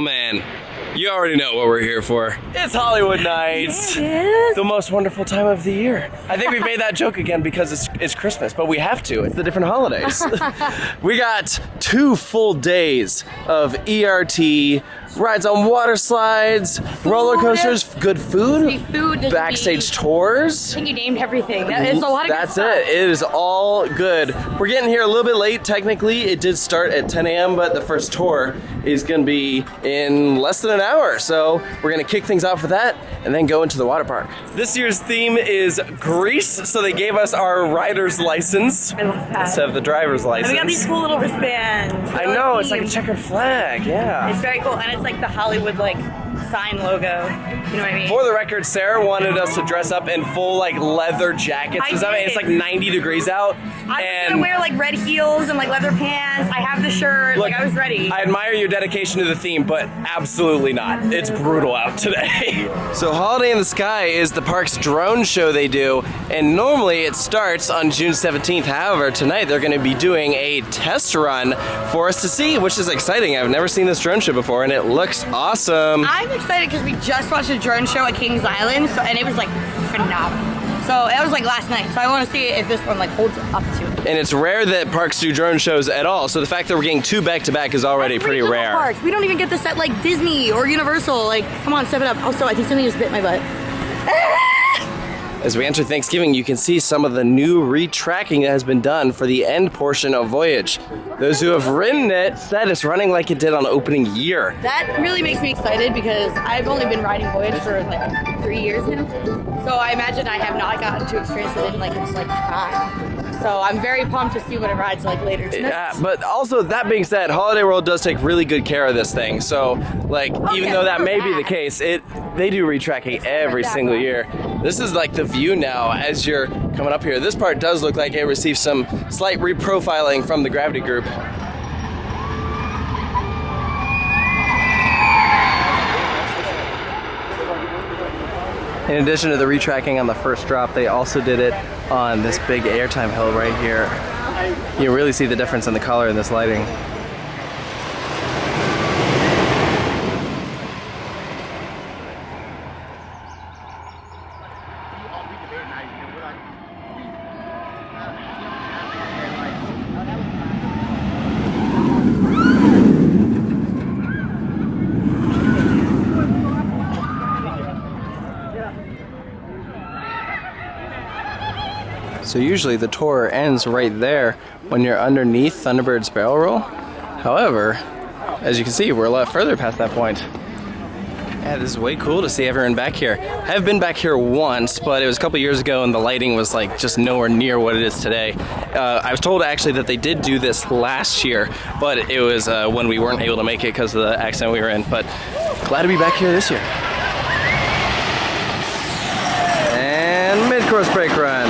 man, you already know what we're here for. It's Holiwood Nights. Yeah, it is. The most wonderful time of the year. I think we've made that joke again because it's Christmas, but we have to. It's the different holidays. We got 2 full days of ERT, rides on water slides, roller coasters, good food, backstage tours. I think you named everything. It's a lot of good That's stuff. it. It is all good. We're getting here a little bit late, technically. It did start at 10 a.m., but the first tour is going to be in less than an hour. So we're going to kick things off with that and then go into the water park. This year's theme is Greece, so they gave us our rider's license I love that. instead of the driver's license. And we got these cool little wristbands. I know, it's like a checkered flag, yeah. It's very cool, and it's like the Hollywood sign logo. You know what I mean? For the record, Sarah wanted us to dress up in full leather jackets and stuff. did. It's 90 degrees out. I was gonna wear red heels and leather pants. I have the shirt. Look, I was ready. I admire your dedication to the theme, but absolutely not. It's brutal out today. So Holiday in the Sky is the park's drone show they do, and normally it starts on June 17th. However, tonight they're going to be doing a test run for us to see, which is exciting. I've never seen this drone show before, and it looks awesome. I'm excited because we just watched a drone show at Kings Island, and it was phenomenal. So that was last night. So I want to see if this one holds up to it. And it's rare that parks do drone shows at all. So the fact that we're getting 2 back-to-back is already pretty rare. Parks. We don't even get this at Disney or Universal. Come on, step it up. Also, I think something just bit my butt. As we enter Thanksgiving, you can see some of the new retracking that has been done for the end portion of Voyage. Those who have ridden it said it's running like it did on opening year. That really makes me excited because I've only been riding Voyage for 3 years now. So I imagine I have not gotten to experience it in its prime. So I'm very pumped to see what it rides later tonight. Yeah, but also that being said, Holiday World does take really good care of this thing. So even though that may be the case, they do retracking every single year. This is the view now as you're coming up here. This part does look like it received some slight reprofiling from the Gravity Group. In addition to the retracking on the first drop, they also did it on this big airtime hill right here. You really see the difference in the color in this lighting. So usually the tour ends right there when you're underneath Thunderbird's barrel roll. However, as you can see, we're a lot further past that point. Yeah, this is way cool to see everyone back here. I've been back here once, but it was a couple years ago and the lighting was just nowhere near what it is today. I was told actually that they did do this last year, but it was when we weren't able to make it because of the accident we were in. But glad to be back here this year. And mid-course brake run.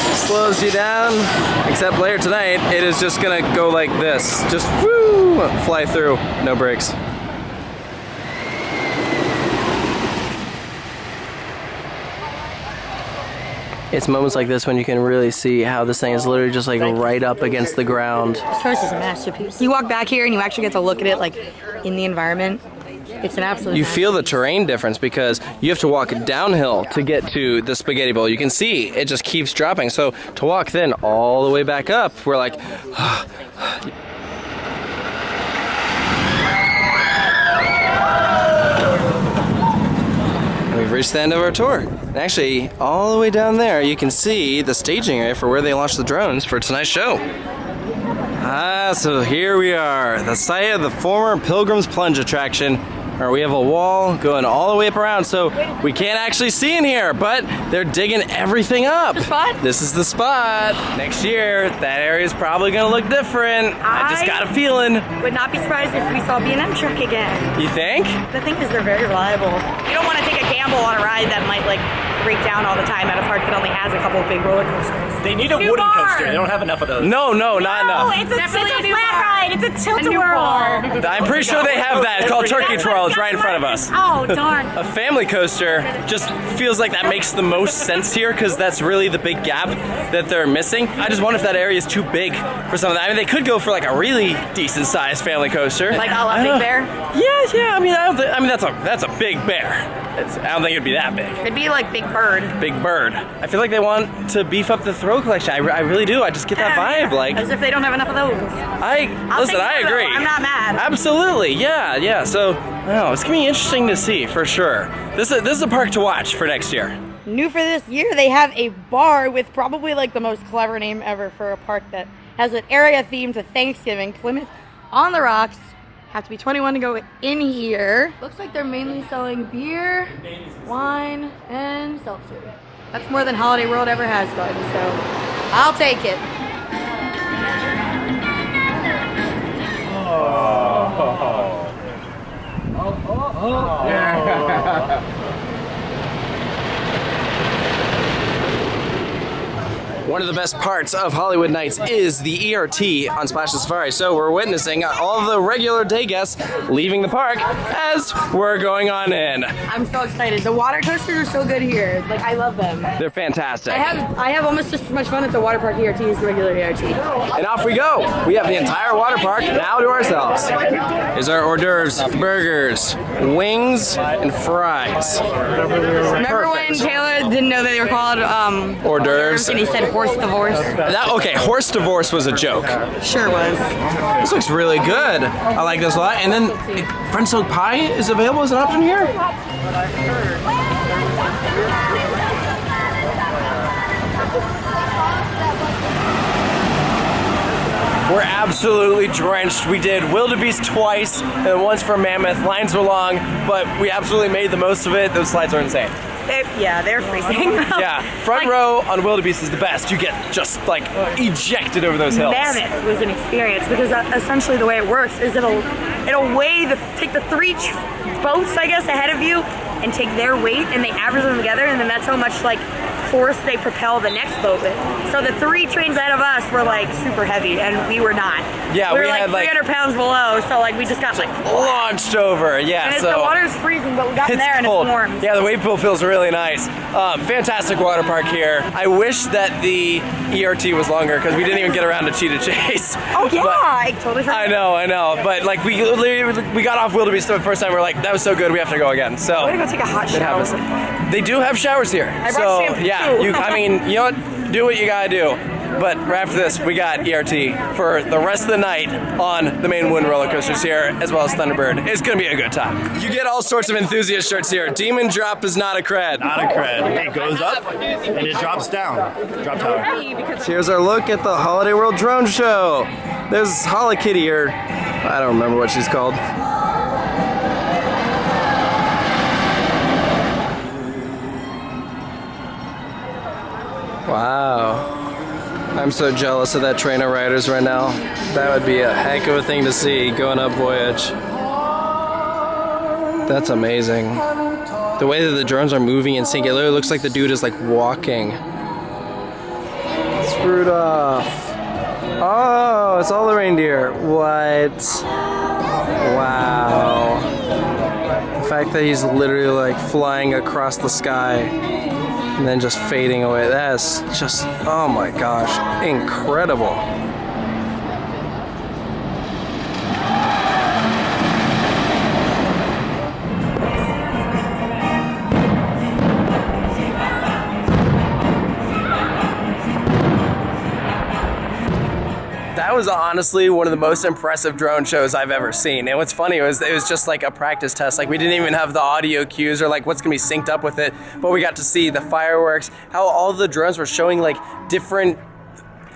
Slows you down, except later tonight it is just gonna go like this, just woo, fly through, no brakes. It's moments like this when you can really see how this thing is literally just right up against the ground. This course is a masterpiece. You walk back here and you actually get to look at it in the environment. It's an absolute You feel the terrain difference because you have to walk downhill to get to the spaghetti bowl. You can see it just keeps dropping. So to walk then all the way back up, we're and we've reached the end of our tour. And actually, all the way down there, you can see the staging area for where they launched the drones for tonight's show. So here we are, the site of the former Pilgrim's Plunge attraction, where we have a wall going all the way up around, so we can't actually see in here, but they're digging everything up. The spot? This is the spot. Next year, that area is probably gonna look different. I just got a feeling. Would not be surprised if we saw B&M truck again. You think? The thing is, they're very reliable. You don't want to take a gamble gamble on a ride that might like break down all the time at a park that only has a couple of big roller coasters. They need a wooden coaster. They don't have enough of those. No, not enough. It's a flat ride. It's a tilt-a-whirl. I'm pretty sure they have that. It's called Turkey Twirl. It's right in front of us. Oh, darn. A family coaster just feels like that makes the most sense here because that's really the big gap that they're missing. I just wonder if that area is too big for some of that. I mean, they could go for like a really decent-sized family coaster. Like a la Big Bear? Yeah. I mean, that's a big bear. I don't think it'd be that big. It'd be like Big Bird. Big Bird. I feel like they want to beef up the throw collection. I really do. I just get that vibe. Like, as if they don't have enough of those. I agree. I'm not mad. Absolutely. Yeah. So, it's gonna be interesting to see for sure. This is a park to watch for next year. New for this year, they have a bar with probably like the most clever name ever for a park that has an area theme to Thanksgiving. Plymouth on the Rocks. Have to be 21 to go in here. Looks like they're mainly selling beer, wine, and seltzer. That's more than Holiday World ever has done, so I'll take it. One of the best parts of Holiwood Nights is the ERT on Splash the Safari. So we're witnessing all of the regular day guests leaving the park as we're going on in. I'm so excited. The water coasters are so good here. Like, I love them. They're fantastic. I have almost just as much fun at the water park ERT as the regular ERT. And off we go. We have the entire water park now to ourselves. Here's our hors d'oeuvres, burgers, wings, and fries. Remember when Taylor didn't know that they were called hors d'oeuvres? And he said horse divorce? Okay, horse divorce was a joke. Sure was. This looks really good. I like this a lot. And then French silk pie is available as an option here. We're absolutely drenched. We did wildebeest twice and once for Mammoth. Lines were long, but we absolutely made the most of it. Those slides are insane. They're freezing. Yeah, front row on wildebeest is the best. You get just like ejected over those hills. Mammoth was an experience because essentially the way it works is it'll take the three boats, I guess, ahead of you and take their weight and they average them together, and then that's how much like force they propel the next boat with. So the three trains ahead of us were like super heavy and we were not. Yeah, we were like 300 pounds below, so like we just got like launched over. Yeah, and so the water's freezing, but we got in there and cold. it's warm. Yeah, the wave pool feels really nice. Fantastic water park here. I wish that the ERT was longer because we didn't even get around to Cheetah Chase. Oh yeah, I totally forgot. I know, but like we got off wildebeest the first time. We're like, that was so good, we have to go again. So I'm gonna go take a hot shower. They do have showers here. I brought shampoo. Yeah, you know what? Do what you gotta do. But right after this, we got ERT for the rest of the night on the main wooden roller coasters here, as well as Thunderbird. It's gonna be a good time. You get all sorts of enthusiast shirts here. Demon Drop is not a cred. Not a cred. It goes up and it drops down. Drop tower. Here's our look at the Holiday World drone show. There's Holly Kitty here. I don't remember what she's called. Wow. I'm so jealous of that train of riders right now. That would be a heck of a thing to see going up Voyage. That's amazing. The way that the drones are moving in sync, it literally looks like the dude is like walking. It's Rudolph. Oh, it's all the reindeer. What? Wow. The fact that he's literally like flying across the sky and then just fading away. That's just, oh my gosh, incredible. That was honestly one of the most impressive drone shows I've ever seen. And what's funny was it was just like a practice test. Like we didn't even have the audio cues or like what's gonna be synced up with it, but we got to see the fireworks, how all the drones were showing like different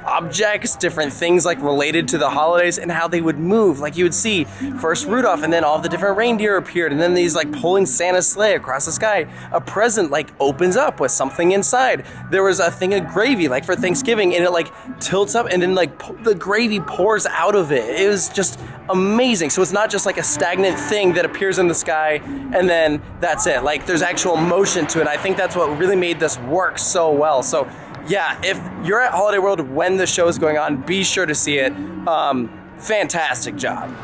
objects, different things like related to the holidays and how they would move. Like you would see first Rudolph and then all the different reindeer appeared and then these like pulling Santa's sleigh across the sky. A present like opens up with something inside. There was a thing of gravy like for Thanksgiving and it like tilts up and then like the gravy pours out of it. It was just amazing. So it's not just like a stagnant thing that appears in the sky and then that's it. Like there's actual motion to it. I think that's what really made this work so well. So yeah, if you're at Holiday World when the show is going on, be sure to see it. Fantastic job.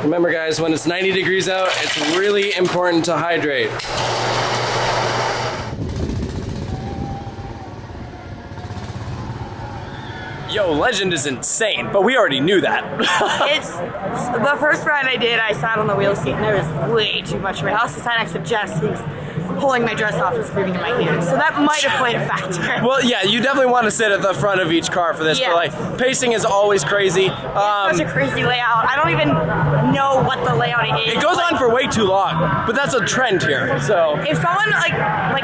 Remember guys, when it's 90 degrees out, it's really important to hydrate. Yo, Legend is insane, but we already knew that. It's the first ride I did, I sat on the wheel seat and there was way too much of it. I also sat next to Jess, who's pulling my dress off and screaming in my hand. So that might have played a factor. Well, yeah, you definitely want to sit at the front of each car for this, Yeah. but like pacing is always crazy. It's such a crazy layout. I don't even know what the layout is. It goes on for way too long, but that's a trend here. So If someone like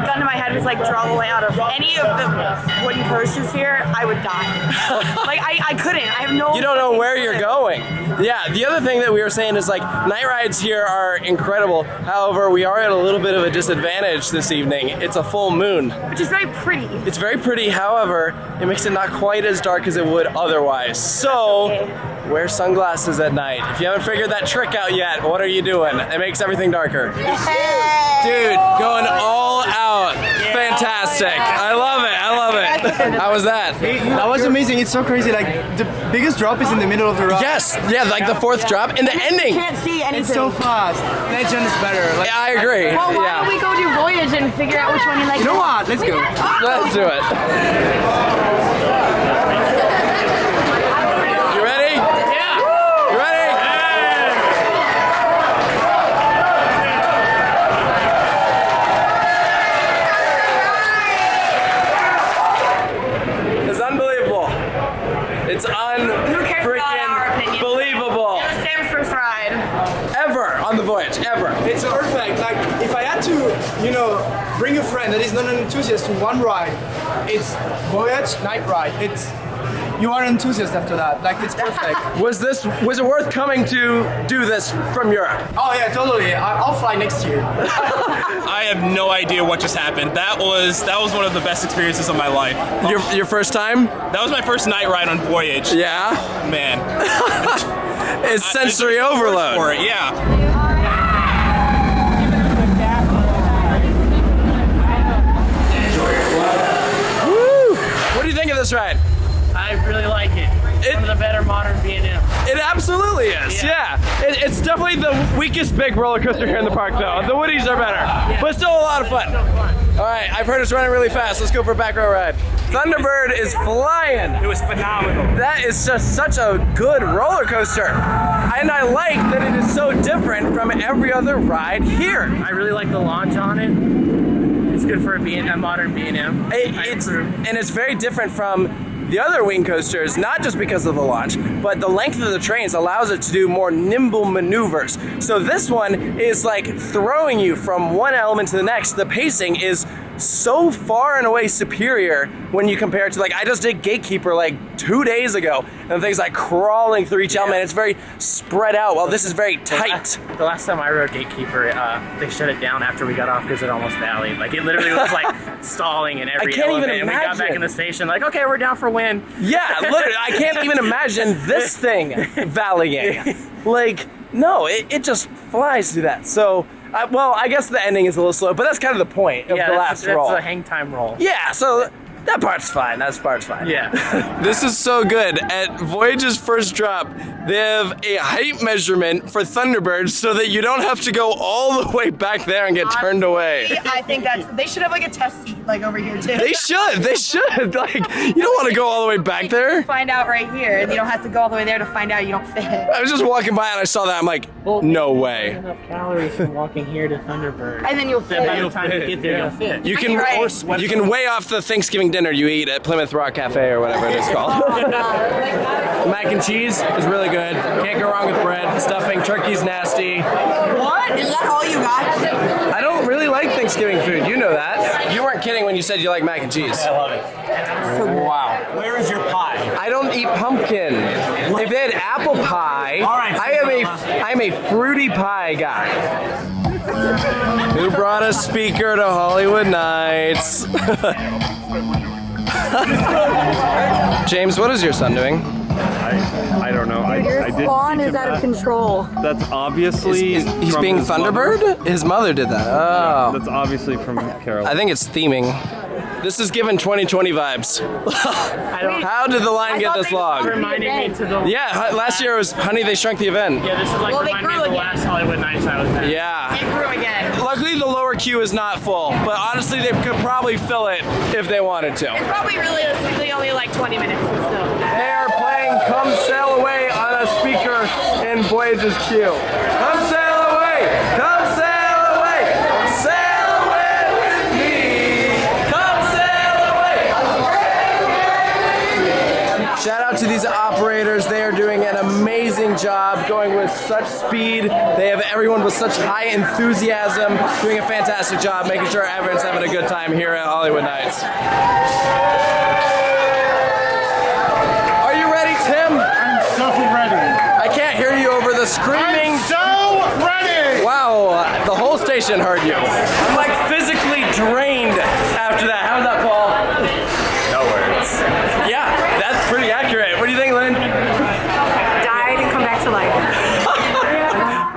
gun to my head was like draw the layout of any of the wooden coasters here, I would die. Like I couldn't. I have no. you don't know where you're going. Yeah, the other thing that we were saying is like night rides here are incredible. However, we are at a little bit of a disadvantage this evening. It's a full moon. Which is very pretty. It's very pretty, however, it makes it not quite as dark as it would otherwise. So, wear sunglasses at night. If you haven't figured that trick out yet, what are you doing? It makes everything darker. Dude, going all out. Fantastic. I love it. I love it. How was that? That was amazing. It's so crazy. Like the biggest drop is in the middle of the ride. Yes. Yeah, like the fourth drop and the ending. Can't see anything. It's so fast. Legend is better. Like, Yeah, I agree. Well, why Yeah. don't we go do Voyage and figure out which one you like? you know what? Let's go. Let's do it. You ready? Yeah. You ready? It's unbelievable. It's opinion? believable. Sam's first ride. Ever on the Voyage, ever. It's perfect. Like if I had to, bring a friend that is not an enthusiast to one ride, it's Voyage night ride. You are an enthusiast after that. Like it's perfect. Was it worth coming to do this from Europe? Oh yeah, totally. I'll fly next year. I have no idea what just happened. That was one of the best experiences of my life. Your first time? That was my first night ride on Voyage. Yeah. Man. It's sensory overload. For it, yeah. Woo! What do you think of this ride? I really like it. It's one of the better modern B&M. It absolutely is, yeah. It's definitely the weakest big roller coaster here in the park, though. The Woodies are better, but still a lot of fun. All right, I've heard it's running really fast. Let's go for a back row ride. Thunderbird is flying. It was phenomenal. That is just such a good roller coaster. And I like that it is so different from every other ride here. I really like the launch on it. It's good for a modern B&M. It's very different from the other wing coasters, not just because of the launch, but the length of the trains allows it to do more nimble maneuvers. So this one is like throwing you from one element to the next. The pacing is so far and away superior when you compare it to, like, I just did Gatekeeper like 2 days ago, and things like crawling through each element. It's very spread out, while this is very tight. The last time I rode Gatekeeper, they shut it down after we got off because it almost valleyed. Like, it literally was like stalling in every can't element. even And we got back imagine. in the station like, okay, we're down for win. Yeah, literally, I can't even imagine this thing valleying. Like, no, it just flies through that. So, I guess the ending is a little slow, but that's kind of the point of the last roll. That's a hang time roll. Yeah, so that part's fine. That part's fine. Yeah. This is so good. At Voyage's first drop, they have a height measurement for Thunderbird so that you don't have to go all the way back there and get turned away. I think they should have like a test seat like over here too. They should. Like, you don't want to go all the way back there. Find out right here, and you don't have to go all the way there to find out you don't fit. I was just walking by and I saw that. I'm like, no way. Enough calories from walking here to Thunderbird. And then you'll fit. By the time you get there, you'll fit. You can Right. you can weigh off the Thanksgiving dinner you eat at Plymouth Rock Cafe or whatever it is called. Mac and cheese is really good. Can't go wrong with bread. Stuffing, turkey's nasty. What? Is that all you got? I don't really like Thanksgiving food. You know that. You weren't kidding when you said you like mac and cheese. I love it. Wow. Where is your pie? I pumpkin. If they had apple pie, I am a fruity pie guy. Who brought a speaker to Holiwood Nights? James, what is your son doing? I don't know. Your spawn is out of control. That's obviously He's from being his Thunderbird? mother. His mother did that. Oh. That's obviously from Carol. I think it's theming. This is giving 2020 vibes. How did the line get this long? Reminding me to the Yeah, last year it was Honey, They Shrunk the Event. Yeah, this is like Well, they reminding me grew of the again. last Holiwood Nights I was at. Yeah. It grew again. Luckily the lower queue is not full, but honestly they could probably fill it if they wanted to. Probably realistically only like 20 minutes or so. They are playing Come Sail Away on a speaker in Voyage's queue. Come sail away! Come sail away! Sail away with me! Come sail away! Shout out to these operators. They are doing an amazing job, going with such speed. They have everyone with such high enthusiasm, doing a fantastic job, making sure everyone's having a good time here at Holiwood Nights. Are you ready, Tim? I'm so ready. I can't hear you over the screaming. I'm so ready. Wow, the whole station heard you. I'm like physically drained after that. How's that, Paul? No words. Yeah, that's pretty accurate. What do you think, Lynn? Died and come back to life.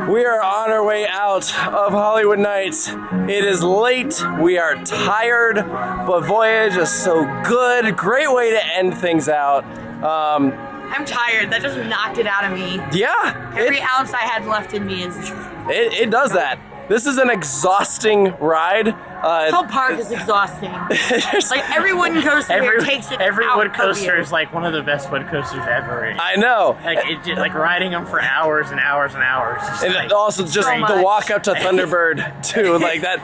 We are on our way out of Holiwood Nights. It is late, we are tired, but Voyage is so good. Great way to end things out. I'm tired. That just knocked it out of me. Yeah, Every ounce I had left in me is. it does that. This is an exhausting ride. The whole park is exhausting. Like every wooden coaster here takes it Every out wood of coaster you. is like one of the best wood coasters ever. I know. Like riding them for hours and hours and hours. Just And like, also just so the much. walk up to Thunderbird too, like that,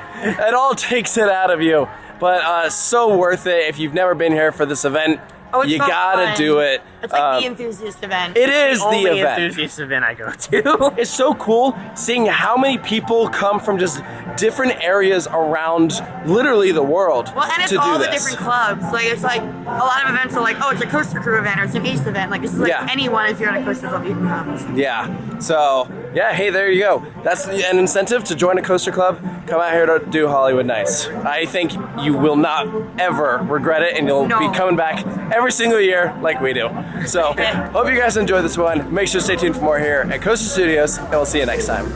it all takes it out of you. But so worth it if you've never been here for this event. Oh, it's You so gotta fun. do it. It's like the enthusiast event. It is the only event. enthusiast event I go to. It's so cool seeing how many people come from just different areas around literally the world Well, and it's to do all the this. different clubs. Like it's like a lot of events are like, oh, it's a coaster crew event or it's an ace event. Like this is like Yeah. anyone if you're in a coaster club you can come. Yeah. So yeah, hey, there you go. That's an incentive to join a coaster club. Come out here to do Holiwood Nights. I think you will not ever regret it, and you'll No. be coming back every single year like we do. So hope you guys enjoyed this one. Make sure to stay tuned for more here at Coaster Studios, and we'll see you next time.